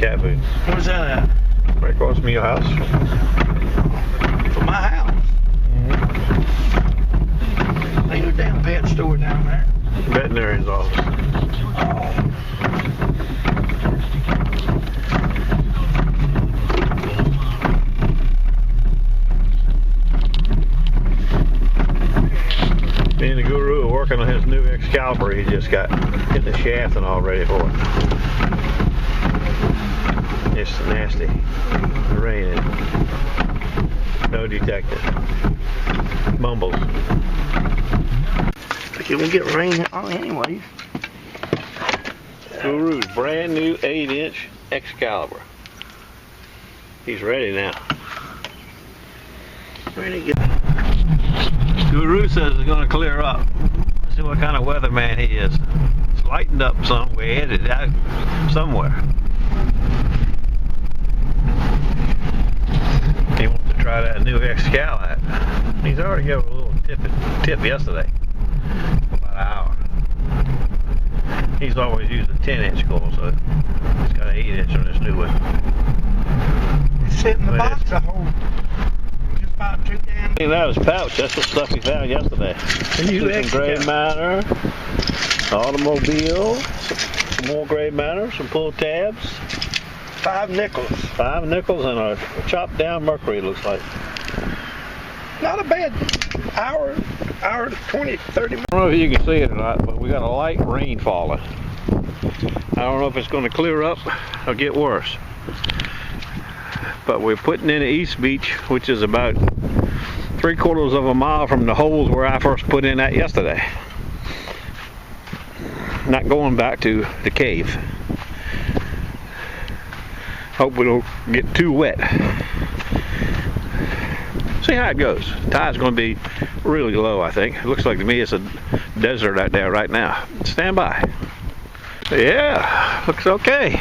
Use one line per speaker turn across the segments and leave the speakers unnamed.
cat food.
Where's that at?
Right across from your house.
From my house? Ain't no damn pet store down there.
Veterinarian's office. Me and the guru are working on his new Excalibur. He just got hit the shaft and all ready for it. It's nasty. Raining. No detector. Mumbles.
But you won't get rain on anyways.
Guru's brand new 8-inch Excalibur. He's ready now.
Ready to get.
Guru says it's going to clear up. Let's see what kind of weatherman he is. It's lightened up some. We're headed out somewhere. He wants to try that new Excalibur. He's already gave a little tip yesterday. About an hour. He's always used a 10-inch coil, so he's got an 8-inch on this new one.
It's sitting in the box to hold. Just about 2 damn.
Clean out his pouch. That's the stuff he found yesterday.
The new
Some grade matter, automobile, some more grade matter, some pull tabs.
5 nickels.
5 nickels and a chopped down mercury, looks like.
Not a bad hour 20, 30 minutes.
I don't know if you can see it or not, but we got a light rain falling. I don't know if it's going to clear up or get worse. But we're putting in the East Beach, which is about 3/4 of a mile from the holes where I first put in that yesterday. Not going back to the cave. Hope we don't get too wet. See how it goes. Tide's going to be really low, I think. It looks like to me it's a desert out there right now. Stand by. Yeah, looks okay.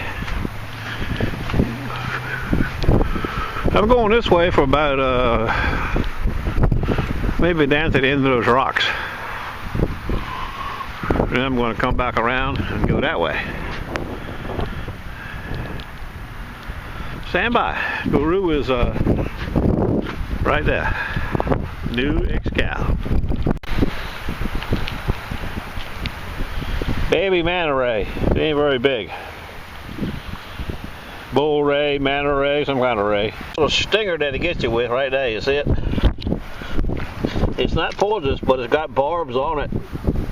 I'm going this way for about maybe down to the end of those rocks. And I'm going to come back around and go that way. Stand by. Guru is right there. New Excalibur. Baby manta ray. It ain't very big. Bull ray, manta ray, some kind of ray. Little stinger that it gets you with right there, you see it? It's not poisonous, but it's got barbs on it,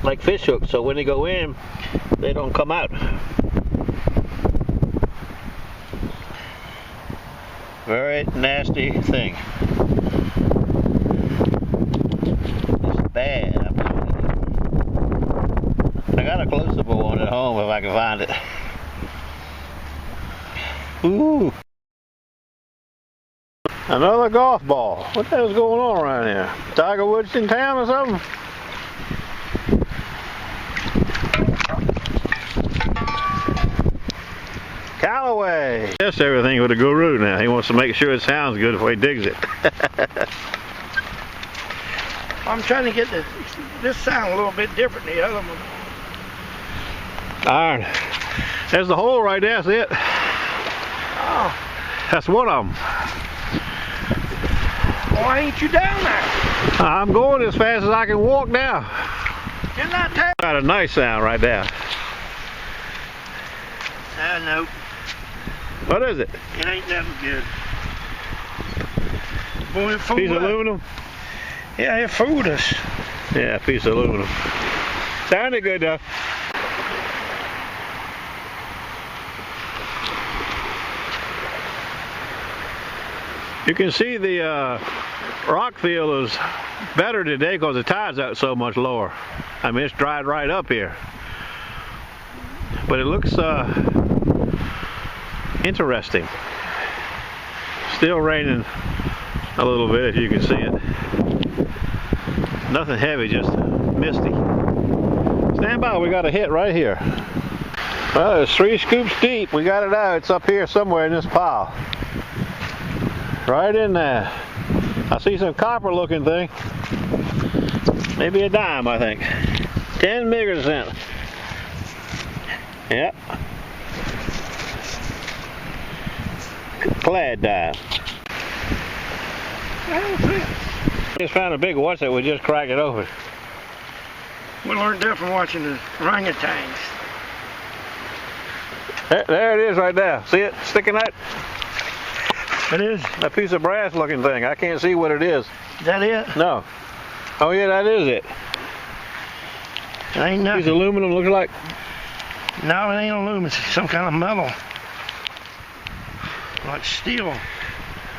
like fish hooks, so when they go in, they don't come out. Very nasty thing. It's bad, I'm telling you. I got a close-up one at home if I can find it. Ooh. Another golf ball. What the hell's going on around here? Tiger Woods in town or something? Callaway. Test everything with a guru now. He wants to make sure it sounds good before he digs it.
I'm trying to get this sound a little bit different than the other one.
Iron. There's the hole right there, that's it.
Oh.
That's one of them.
Why ain't you down there?
I'm going as fast as I can walk now.
Didn't I tell you?
Got a nice sound right there.
No.
What is it?
It ain't nothing good. Boy, it fooled
Piece of
us.
aluminum?
Yeah, it fooled us.
Yeah, a piece of aluminum. Sounded good though. You can see the rock field is better today because the tide's out so much lower. I mean, it's dried right up here. But it looks interesting. Still raining a little bit, if you can see it. Nothing heavy, just misty. Stand by, we got a hit right here. Well, it's 3 scoops deep. We got it out. It's up here somewhere in this pile. Right in there. I see some copper looking thing. Maybe a dime, I think. 10 megacentres. Yep. clad dime. Just found a big watch that we just cracked it open.
We learned that from watching the orangutans.
There it is right there. See it sticking out?
It is.
A piece of brass looking thing. I can't see what it is.
Is that it?
No. Oh yeah, that is it.
It ain't nothing.
Piece of aluminum looks like.
No, it ain't aluminum. It's some kind of metal. Like steel.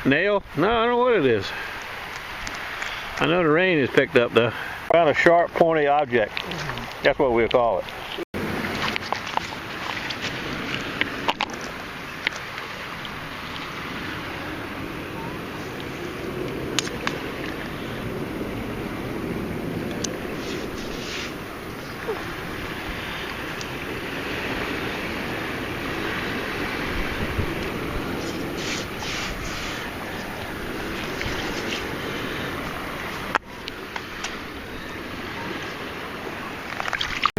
Nail? No, I don't know what it is. I know the rain is picked up though. Found a sharp, pointy object. That's what we'll call it.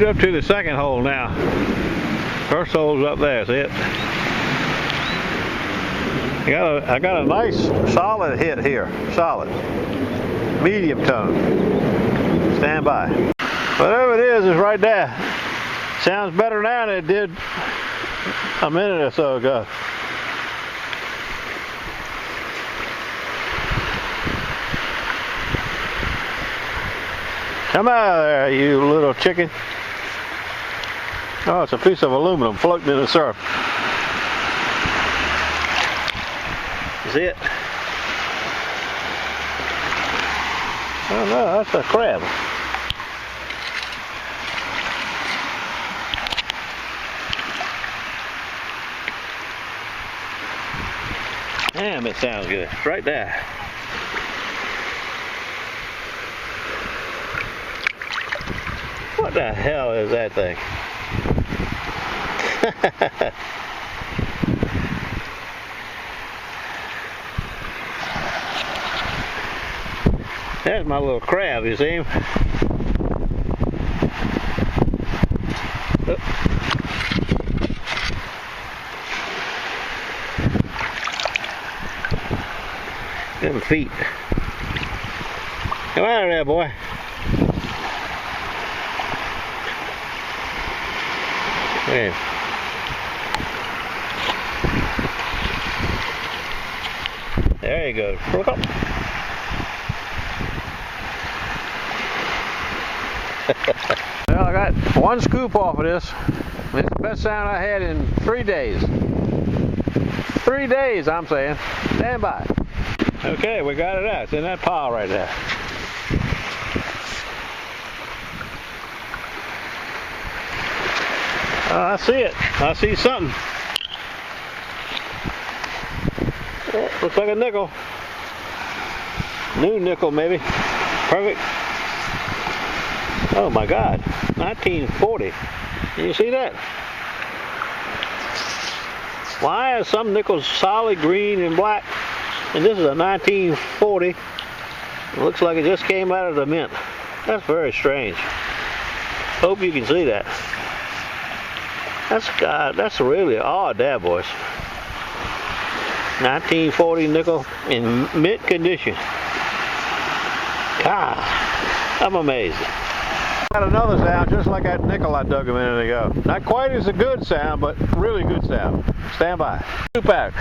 Up to the second hole now. First hole's up there, see it? I got a nice solid hit here. Solid. Medium tone. Stand by. Whatever it is right there. Sounds better now than it did a minute or so ago. Come out of there, you little chicken. Oh, it's a piece of aluminum floating in the surf. See it? Oh no, that's a crab. Damn, it sounds good. Right there. What the hell is that thing? That's my little crab, you see him? Oh. 7 feet. Come out of there, boy. Okay. There you go. Look up. Well, I got one scoop off of this. It's the best sound I had in 3 days. 3 days, I'm saying. Stand by. Okay, we got it out. It's in that pile right there. I see it. I see something. Oh, looks like a nickel. New nickel, maybe. Perfect. Oh my God. 1940. Can you see that? Why are some nickels solid green and black? And this is a 1940. It looks like it just came out of the mint. That's very strange. Hope you can see that. That's really odd there, boys. 1940 nickel in mint condition. God, I'm amazed. Got another sound just like that nickel I dug a minute ago. Not quite as a good sound, but really good sound. Stand by. Scoop out.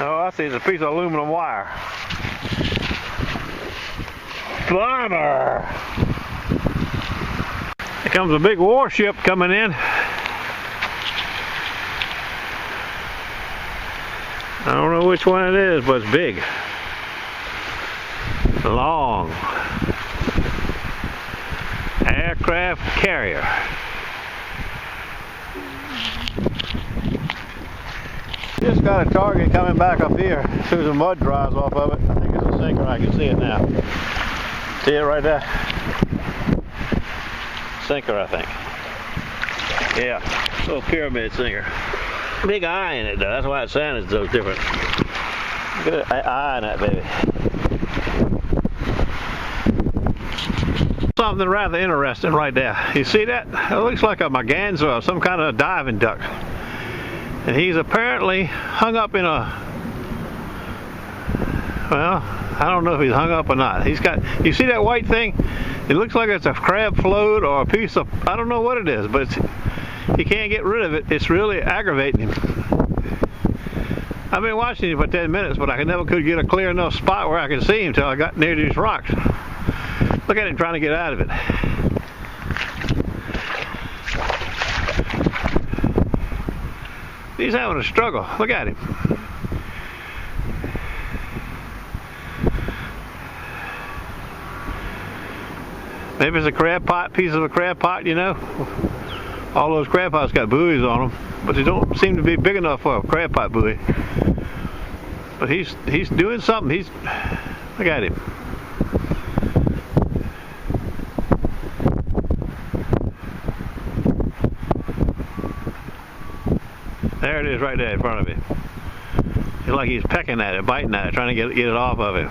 Oh, I see. It's a piece of aluminum wire. Bomber! Here comes a big warship coming in. I don't know which one it is, but it's big. Long. Aircraft carrier. Just got a target coming back up here as soon as the mud dries off of it. I think it's a sinker. I can see it now. See it right there? Sinker, I think. Yeah, little pyramid sinker. Big eye in it though, that's why it sounded so different. Good eye in that baby. something rather interesting right there. You see that? It looks like a merganser or some kind of diving duck. And he's apparently hung up in a, well, I don't know if he's hung up or not. He's got, you see that white thing? It looks like it's a crab float or a piece of, I don't know what it is, but it's, he can't get rid of it. It's really aggravating him. I've been watching him for 10 minutes, but I never could get a clear enough spot where I could see him until I got near these rocks. Look at him trying to get out of it. He's having a struggle. Look at him. Maybe it's a crab pot, piece of a crab pot, you know. All those crab pots got buoys on them, but they don't seem to be big enough for a crab pot buoy. But he's doing something. He's, look at him. There it is right there in front of him. It's like he's pecking at it, biting at it, trying to get it off of him.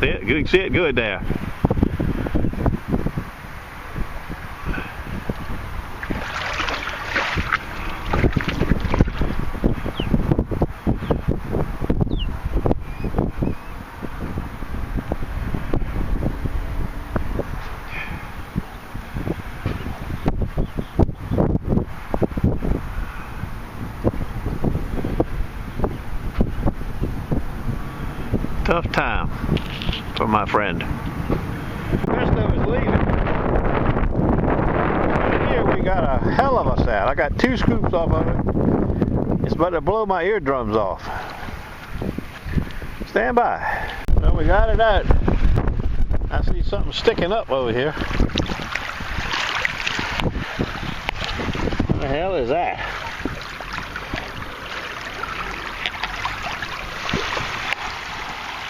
See it? You can see it good there. Tough time for my friend. The rest of us leaving. Right here we got a hell of a sound. I got 2 scoops off of it. It's about to blow my eardrums off. Stand by. Well, we got it out. I see something sticking up over here. What the hell is that?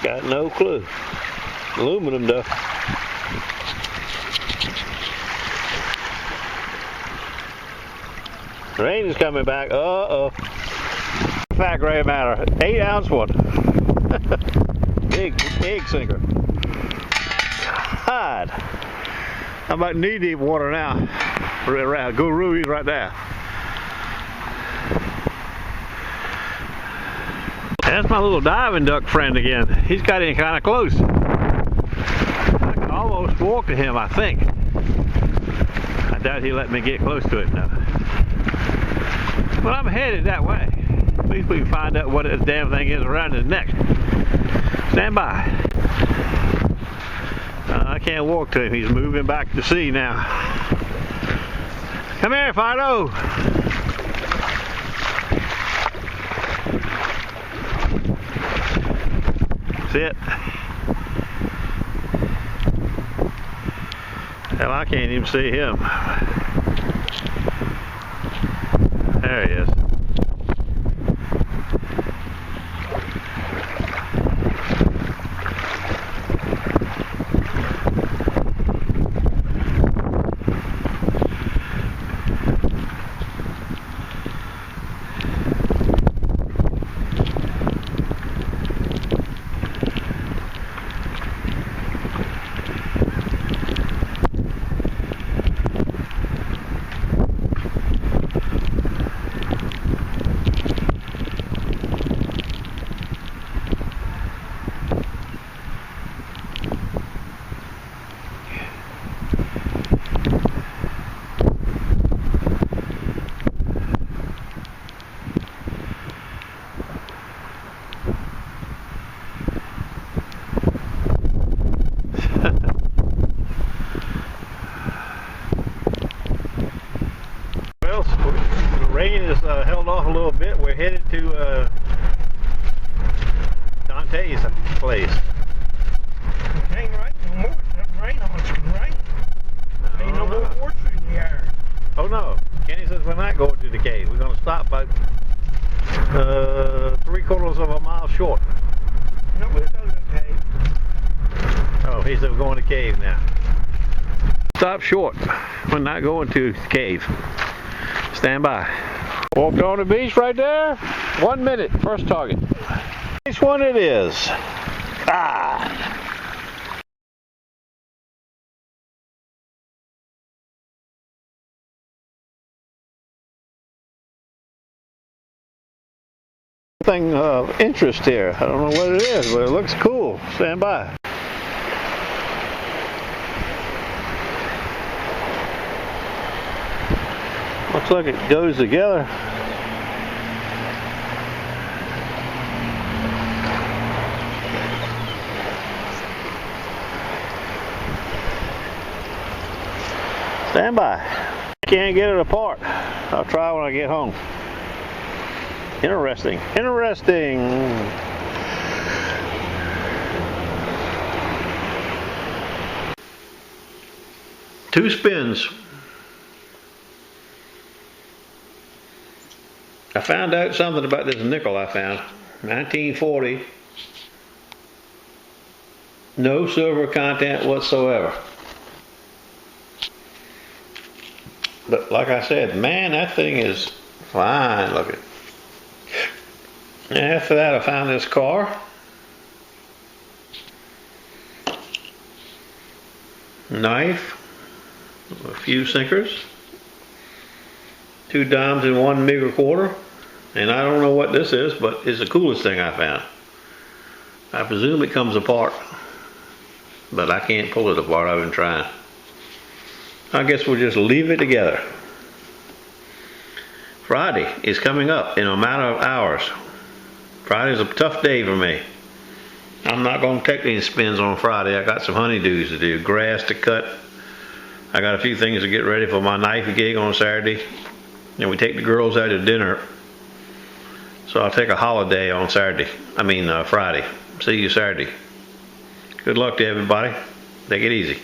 Got no clue. Aluminum though. Rain is coming back. Uh-oh. Fat gray matter. 8-ounce one. Big egg sinker. God. I'm about knee-deep water now. Guru's right there. That's my little diving duck friend again. He's got in kind of close. I can almost walk to him, I think. I doubt he'll let me get close to it now. But I'm headed that way. At least we can find out what this damn thing is around his neck. Stand by. I can't walk to him. He's moving back to sea now. Come here, Fido. It. Hell, I can't even see him. There he is. Rain has held off a little bit. We're headed to Dante's place.
It ain't right no more. It's rain on it. It's rain. Ain't no more water in the air.
Oh no. Kenny says we're not going to the cave. We're going to stop about 3/4 of a mile short.
No, we're going to the cave.
Oh, he said we're going to the cave now. Stop short. We're not going to the cave. Stand by. Walked on the beach right there. 1 minute. First target. Nice one it is. Ah. Thing of interest here. I don't know what it is, but it looks cool. Stand by. Looks like it goes together. Stand by. Can't get it apart. I'll try when I get home. Interesting. Interesting. Two spins. I found out something about this nickel I found. 1940. No silver content whatsoever. But like I said, man, that thing is fine looking. And after that, I found this car. Knife. A few sinkers. 2 dimes and 1 meager quarter. And I don't know what this is, but it's the coolest thing I found. I presume it comes apart. But I can't pull it apart. I've been trying. I guess we'll just leave it together. Friday is coming up in a matter of hours. Friday's a tough day for me. I'm not going to take any spins on Friday. I got some honeydews to do, grass to cut. I got a few things to get ready for my knife gig on Saturday. And we take the girls out to dinner. So I'll take a holiday on Friday. See you Saturday. Good luck to everybody. Take it easy.